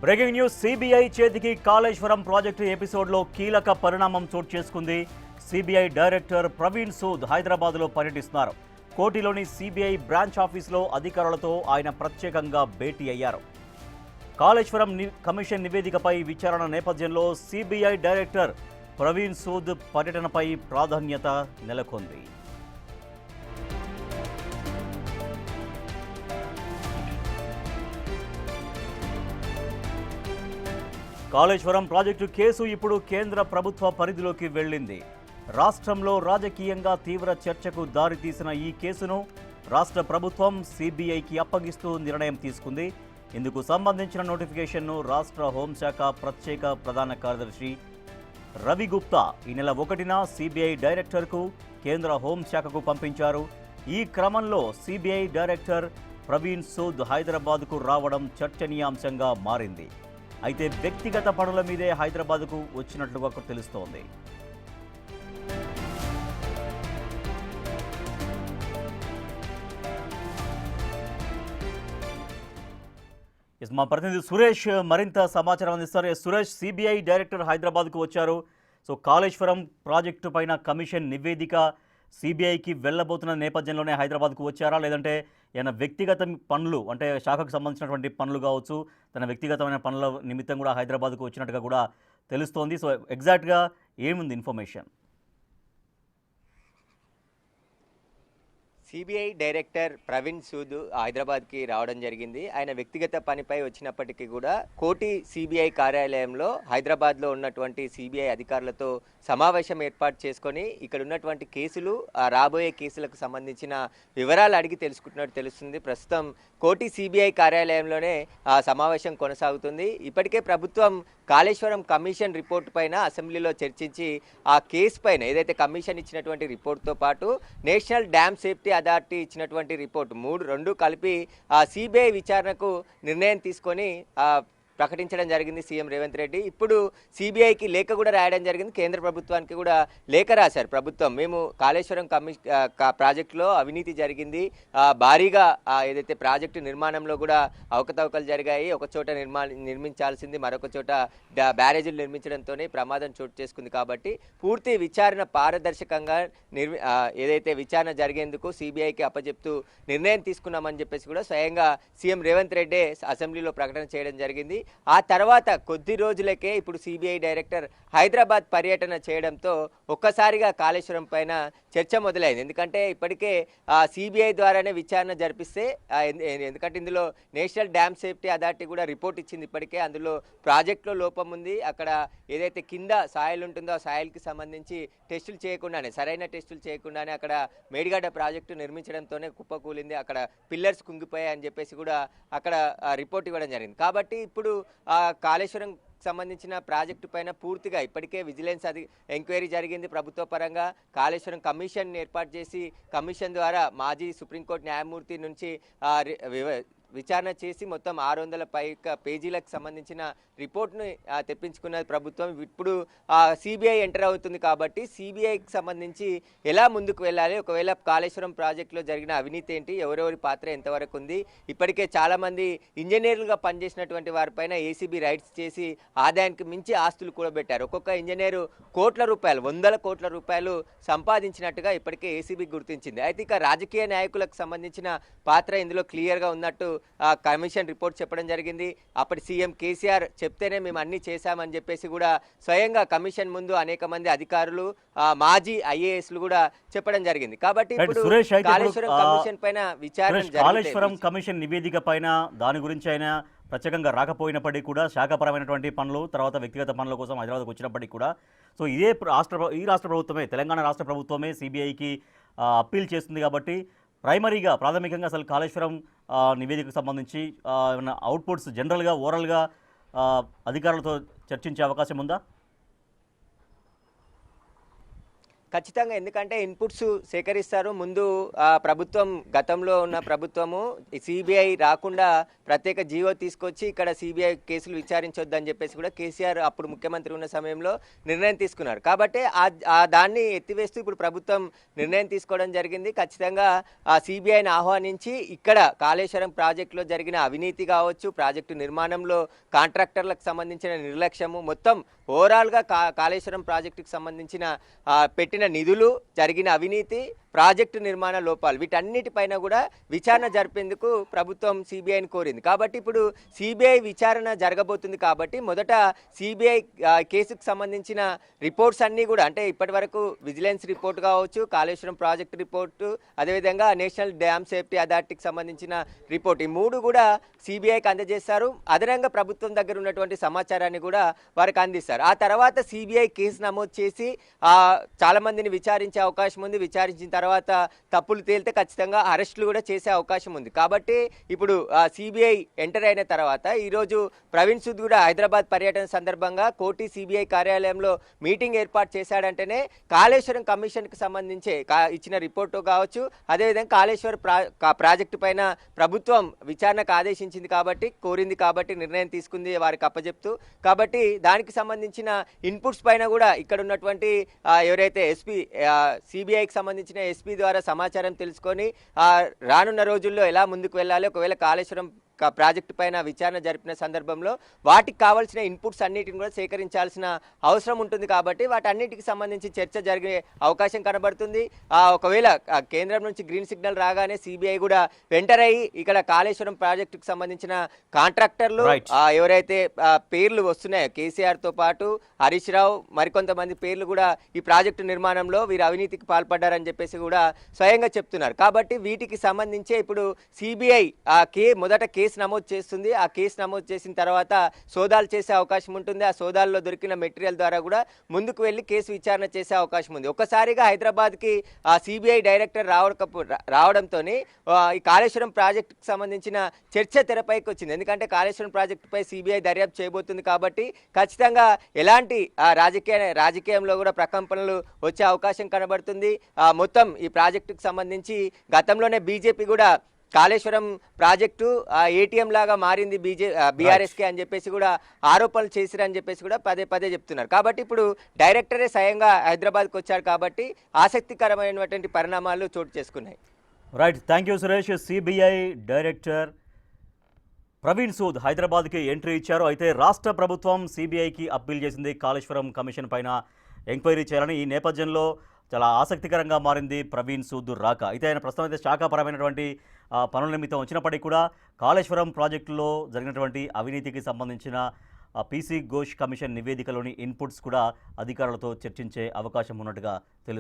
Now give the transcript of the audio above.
Breaking news CBI చేతికి Kaleshwaram project ఎపిసోడ్లో కీలక పరిణామం చోటు చేసుకుంది. సిబిఐ డైరెక్టర్ ప్రవీణ్ సూద్ హైదరాబాద్లో పర్యటిస్తున్నారు. కోటిలోని సిబిఐ బ్రాంచ్ ఆఫీసులో అధికారులతో ఆయన ప్రత్యేకంగా భేటీ అయ్యారు. కాళేశ్వరం కమిషన్ నివేదికపై విచారణ నేపథ్యంలో సిబిఐ డైరెక్టర్ ప్రవీణ్ సూద్ పర్యటనపై ప్రాధాన్యత నెలకొంది. కాళేశ్వరం ప్రాజెక్టు కేసు ఇప్పుడు కేంద్ర ప్రభుత్వ పరిధిలోకి వెళ్ళింది. రాష్ట్రంలో రాజకీయంగా తీవ్ర చర్చకు దారితీసిన ఈ కేసును రాష్ట్ర ప్రభుత్వం సిబిఐకి అప్పగిస్తూ నిర్ణయం తీసుకుంది. ఇందుకు సంబంధించిన నోటిఫికేషన్ను రాష్ట్ర హోంశాఖ ప్రత్యేక ప్రధాన కార్యదర్శి రవి గుప్తా ఈ నెల 1న సిబిఐ డైరెక్టర్కు కేంద్ర హోంశాఖకు పంపించారు. ఈ క్రమంలో సిబిఐ డైరెక్టర్ ప్రవీణ్ సూద్ హైదరాబాద్కు రావడం చర్చనీయాంశంగా మారింది. అయితే వ్యక్తిగత పనుల మీదే హైదరాబాద్కు వచ్చినట్లుగా తెలుస్తోంది. మా ప్రతినిధి సురేష్ మరింత సమాచారం అందిస్తారు. సురేష్, సిబిఐ డైరెక్టర్ హైదరాబాద్కు వచ్చారు. సో కాళేశ్వరం ప్రాజెక్టు పైన కమిషన్ నివేదిక సిబిఐకి వెళ్ళబోతున్న నేపథ్యంలోనే హైదరాబాద్కు వచ్చారా, లేదంటే ఏమైనా వ్యక్తిగత పనులు అంటే శాఖకు సంబంధించినటువంటి పనులు కావచ్చు, తన వ్యక్తిగతమైన పనుల నిమిత్తం కూడా హైదరాబాద్కు వచ్చినట్టుగా కూడా తెలుస్తోంది. సో ఎగ్జాక్ట్గా ఏముంది information? CBI director Praveen Sood హైదరాబాద్కి రావడం జరిగింది. ఆయన వ్యక్తిగత పనిపై వచ్చినప్పటికీ కూడా కోటి సిబిఐ కార్యాలయంలో హైదరాబాద్లో ఉన్నటువంటి సిబిఐ అధికారులతో సమావేశం ఏర్పాటు చేసుకొని ఇక్కడ ఉన్నటువంటి కేసులు, రాబోయే కేసులకు సంబంధించిన వివరాలు అడిగి తెలుసుకుంటున్నట్టు తెలుస్తుంది. ప్రస్తుతం కోటి సిబిఐ కార్యాలయంలోనే ఆ సమావేశం కొనసాగుతుంది. ఇప్పటికే ప్రభుత్వం కాళేశ్వరం కమిషన్ రిపోర్టు పైన అసెంబ్లీలో చర్చించి ఆ కేసు పైన ఏదైతే కమిషన్ ఇచ్చినటువంటి రిపోర్టుతో పాటు నేషనల్ డ్యామ్ సేఫ్టీ అథారిటీ ఇచ్చినటువంటి రిపోర్టు రెండు కలిపి ఆ సిబిఐ విచారణకు నిర్ణయం తీసుకొని ప్రకటించడం జరిగింది సీఎం రేవంత్ రెడ్డి. ఇప్పుడు సిబిఐకి లేఖ కూడా రాయడం జరిగింది. కేంద్ర ప్రభుత్వానికి కూడా లేఖ రాశారు ప్రభుత్వం. మేము కాళేశ్వరం ప్రాజెక్టులో అవినీతి జరిగింది, భారీగా ఏదైతే ప్రాజెక్టు నిర్మాణంలో కూడా అవకతవకలు జరిగాయి, ఒక చోట నిర్మించాల్సింది మరొక చోట బ్యారేజీలు నిర్మించడంతోనే ప్రమాదం చోటు చేసుకుంది. కాబట్టి పూర్తి విచారణ పారదర్శకంగా ఏదైతే విచారణ జరిగేందుకు సిబిఐకి అప్పచెప్తూ నిర్ణయం తీసుకున్నామని చెప్పేసి కూడా స్వయంగా సీఎం రేవంత్ రెడ్డి అసెంబ్లీలో ప్రకటన చేయడం జరిగింది. ఆ తర్వాత కొద్ది రోజులకే ఇప్పుడు సిబిఐ డైరెక్టర్ హైదరాబాద్ పర్యటన చేయడంతో ఒక్కసారిగా కాళేశ్వరం పైన చర్చ మొదలైంది. ఎందుకంటే ఇప్పటికే సిబిఐ ద్వారానే విచారణ జరిపిస్తే, ఎందుకంటే ఇందులో నేషనల్ డ్యామ్ సేఫ్టీ అథారిటీ కూడా రిపోర్ట్ ఇచ్చింది. ఇప్పటికే అందులో ప్రాజెక్టులో లోపం ఉంది. అక్కడ ఏదైతే కింద సాయిల్ ఉంటుందో ఆ సాయిల్కి సంబంధించి టెస్టులు చేయకుండానే, సరైన టెస్టులు చేయకుండానే అక్కడ మేడిగడ్డ ప్రాజెక్టు నిర్మించడంతోనే కుప్పకూలింది, అక్కడ పిల్లర్స్ కుంగిపోయాయి అని చెప్పేసి కూడా అక్కడ రిపోర్ట్ ఇవ్వడం జరిగింది. కాబట్టి ఇప్పుడు కాళేశ్వరం సంబంధించిన ప్రాజెక్టు పైన పూర్తిగా ఇప్పటికే విజిలెన్స్ ఎంక్వైరీ జరిగింది ప్రభుత్వ పరంగా. కాళేశ్వరం కమిషన్ ఏర్పాటు చేసి కమిషన్ ద్వారా మాజీ సుప్రీంకోర్టు న్యాయమూర్తి నుంచి విచారణ చేసి మొత్తం 600 పేజీలకు సంబంధించిన రిపోర్ట్ను తెప్పించుకున్నది ప్రభుత్వం. ఇప్పుడు సిబిఐ ఎంటర్ అవుతుంది. కాబట్టి సిబిఐకి సంబంధించి ఎలా ముందుకు వెళ్ళాలి, ఒకవేళ కాళేశ్వరం ప్రాజెక్టులో జరిగిన అవినీతి ఏంటి, ఎవరెవరి పాత్ర ఎంతవరకు ఉంది, ఇప్పటికే చాలామంది ఇంజనీర్లుగా పనిచేసినటువంటి వారిపైన ఏసీబీ రైడ్స్ చేసి ఆదాయానికి మించి ఆస్తులు కూడబెట్టారు. ఒక్కొక్క ఇంజనీరు కోట్ల రూపాయలు, 100 కోట్ల రూపాయలు సంపాదించినట్టుగా ఇప్పటికే ఏసీబీ గుర్తించింది. అయితే ఇక రాజకీయ నాయకులకు సంబంధించిన పాత్ర ఇందులో క్లియర్గా ఉన్నట్టు కమిషన్ రిపోర్ట్ చెప్పడం జరిగింది. అప్పటి సీఎం కేసీఆర్ చెప్తేనే మేము అన్ని చేశామని చెప్పేసి కూడా స్వయంగా కమిషన్ ముందు అనేక మంది అధికారులు, మాజీ ఐఏఎస్లు కూడా చెప్పడం జరిగింది. కాబట్టి ఇప్పుడు కాళేశ్వరం కమిషన్ పైన విచారణ, కాళేశ్వరం కమిషన్ నివేదిక పైన దాని గురించి అయినా ప్రత్యేకంగా రాకపోయినప్పటికీ కూడా శాఖపరమైనటువంటి పనులు, తర్వాత వ్యక్తిగత పనుల కోసం హైదరాబాద్కు వచ్చినప్పటికీ కూడా సో ఈ రాష్ట్ర ప్రభుత్వమే, తెలంగాణ రాష్ట్ర ప్రభుత్వమే సిబిఐకి అప్పీల్ చేస్తుంది. కాబట్టి ప్రాథమికంగా అసలు కాళేశ్వరం నివేదికకు సంబంధించి ఏమైనా అవుట్పుట్స్ జనరల్గా ఓవరాల్గా అధికారులతో చర్చించే అవకాశం ఉందా? ఖచ్చితంగా, ఎందుకంటే ఇన్పుట్స్ సేకరిస్తారు. ముందు ప్రభుత్వం, గతంలో ఉన్న ప్రభుత్వము సిబిఐ రాకుండా ప్రత్యేక జీవో తీసుకొచ్చి ఇక్కడ సిబిఐ కేసులు విచారించొద్దని చెప్పేసి కూడా కేసీఆర్ అప్పుడు ముఖ్యమంత్రి ఉన్న సమయంలో నిర్ణయం తీసుకున్నారు. కాబట్టి దాన్ని ఎత్తివేస్తూ ఇప్పుడు ప్రభుత్వం నిర్ణయం తీసుకోవడం జరిగింది. ఖచ్చితంగా సిబిఐని ఆహ్వానించి ఇక్కడ కాళేశ్వరం ప్రాజెక్టులో జరిగిన అవినీతి కావచ్చు, ప్రాజెక్టు నిర్మాణంలో కాంట్రాక్టర్లకు సంబంధించిన నిర్లక్ష్యము, మొత్తం ఓవరాల్గా కాళేశ్వరం ప్రాజెక్టుకు సంబంధించిన పెట్టిన నిధులు, జరిగిన అవినీతి, ప్రాజెక్టు నిర్మాణ లోపాలు, వీటన్నిటిపైన కూడా విచారణ జరిపేందుకు ప్రభుత్వం సిబిఐని కోరింది. కాబట్టి ఇప్పుడు సిబిఐ విచారణ జరగబోతుంది. కాబట్టి మొదట సిబిఐ కేసుకు సంబంధించిన రిపోర్ట్స్ అన్నీ కూడా, అంటే ఇప్పటి వరకు విజిలెన్స్ రిపోర్ట్ కావచ్చు, కాళేశ్వరం ప్రాజెక్టు రిపోర్టు, అదేవిధంగా నేషనల్ డ్యామ్ సేఫ్టీ అథారిటీకి సంబంధించిన రిపోర్ట్, ఈ మూడు కూడా సిబిఐకి అందజేస్తారు. అదనంగా ప్రభుత్వం దగ్గర ఉన్నటువంటి సమాచారాన్ని కూడా వారికి అందిస్తారు. ఆ తర్వాత సిబిఐ కేసు నమోదు చేసి చాలా మందిని విచారించే అవకాశం ఉంది. విచారించిన తర్వాత తప్పులు తేలితే ఖచ్చితంగా అరెస్టులు కూడా చేసే అవకాశం ఉంది. కాబట్టి ఇప్పుడు సిబిఐ ఎంటర్ అయిన తర్వాత ఈరోజు ప్రవీణ్ సూద్ కూడా హైదరాబాద్ పర్యటన సందర్భంగా కోటి సిబిఐ కార్యాలయంలో మీటింగ్ ఏర్పాటు చేశాడంటేనే కాళేశ్వరం కమిషన్కి సంబంధించి ఇచ్చిన రిపోర్టు కావచ్చు, అదేవిధంగా కాళేశ్వరం ప్రాజెక్టు పైన ప్రభుత్వం విచారణకు ఆదేశించింది కాబట్టి, కోరింది కాబట్టి నిర్ణయం తీసుకుంది వారికి అప్పచెప్తూ. కాబట్టి దానికి సంబంధించిన ఇన్పుట్స్ పైన కూడా ఇక్కడ ఉన్నటువంటి ఎవరైతే ఎస్పీ, సిబిఐకి సంబంధించిన ఎస్పీ ద్వారా సమాచారం తెలుసుకొని రానున్న రోజుల్లో ఎలా ముందుకు వెళ్ళాలి, ఒకవేళ కాళేశ్వరం ప్రాజెక్టు పైన విచారణ జరిపిన సందర్భంలో వాటికి కావాల్సిన ఇన్పుట్స్ అన్నిటిని కూడా సేకరించాల్సిన అవసరం ఉంటుంది. కాబట్టి వాటన్నిటికి సంబంధించి చర్చ జరిగే అవకాశం కనబడుతుంది. ఒకవేళ కేంద్రం నుంచి గ్రీన్ సిగ్నల్ రాగానే సిబిఐ కూడా ఎంటర్ అయ్యి ఇక్కడ కాళేశ్వరం ప్రాజెక్టుకు సంబంధించిన కాంట్రాక్టర్లు ఎవరైతే పేర్లు వస్తున్నాయో, కేసీఆర్తో పాటు హరీష్ రావు, మరికొంతమంది పేర్లు కూడా ఈ ప్రాజెక్టు నిర్మాణంలో వీరు అవినీతికి పాల్పడ్డారని చెప్పేసి కూడా స్వయంగా చెప్తున్నారు. కాబట్టి వీటికి సంబంధించే ఇప్పుడు సిబిఐ మొదట కేసు నమోదు చేస్తుంది. ఆ కేసు నమోదు చేసిన తర్వాత సోదాలు చేసే అవకాశం ఉంటుంది. ఆ సోదాల్లో దొరికిన మెటీరియల్ ద్వారా కూడా ముందుకు వెళ్ళి కేసు విచారణ చేసే అవకాశం ఉంది. ఒక్కసారిగా హైదరాబాద్కి సిబిఐ డైరెక్టర్ రావడంతో ఈ కాళేశ్వరం ప్రాజెక్టుకు సంబంధించిన చర్చ తెరపైకి వచ్చింది. ఎందుకంటే కాళేశ్వరం ప్రాజెక్టుపై సిబిఐ దర్యాప్తు చేయబోతుంది. కాబట్టి ఖచ్చితంగా ఎలాంటి రాజకీయంలో కూడా ప్రకంపనలు వచ్చే అవకాశం కనబడుతుంది. మొత్తం ఈ ప్రాజెక్టుకు సంబంధించి గతంలోనే బీజేపీ కూడా కాళేశ్వరం ప్రాజెక్టు ఏటీఎం లాగా మారింది బీఆర్ఎస్కే అని చెప్పేసి కూడా ఆరోపణలు చేసిరని చెప్పేసి కూడా పదే పదే చెప్తున్నారు. కాబట్టి ఇప్పుడు డైరెక్టరే స్వయంగా హైదరాబాద్కి వచ్చారు. కాబట్టి ఆసక్తికరమైనటువంటి పరిణామాలు చోటు చేసుకున్నాయి. Right, thank you Suresh. CBI director Praveen Sood హైదరాబాద్కి ఎంట్రీ ఇచ్చారు. అయితే రాష్ట్ర ప్రభుత్వం సిబిఐకి అప్పీల్ చేసింది కాళేశ్వరం కమిషన్ పైన ఎంక్వైరీ చేయాలని. ఈ నేపథ్యంలో చాలా ఆసక్తికరంగా మారింది ప్రవీణ్ సూద్ రాక. అయితే ఆయన ప్రస్తుతం అయితే శాఖాపరమైనటువంటి పనుల నిమిత్తం వచ్చినప్పటికీ కూడా కాళేశ్వరం ప్రాజెక్టులో జరిగినటువంటి అవినీతికి సంబంధించిన పీసీ ఘోష్ కమిషన్ నివేదికలోని ఇన్పుట్స్ కూడా అధికారులతో చర్చించే అవకాశం ఉన్నట్టుగా తెలుస్తుంది.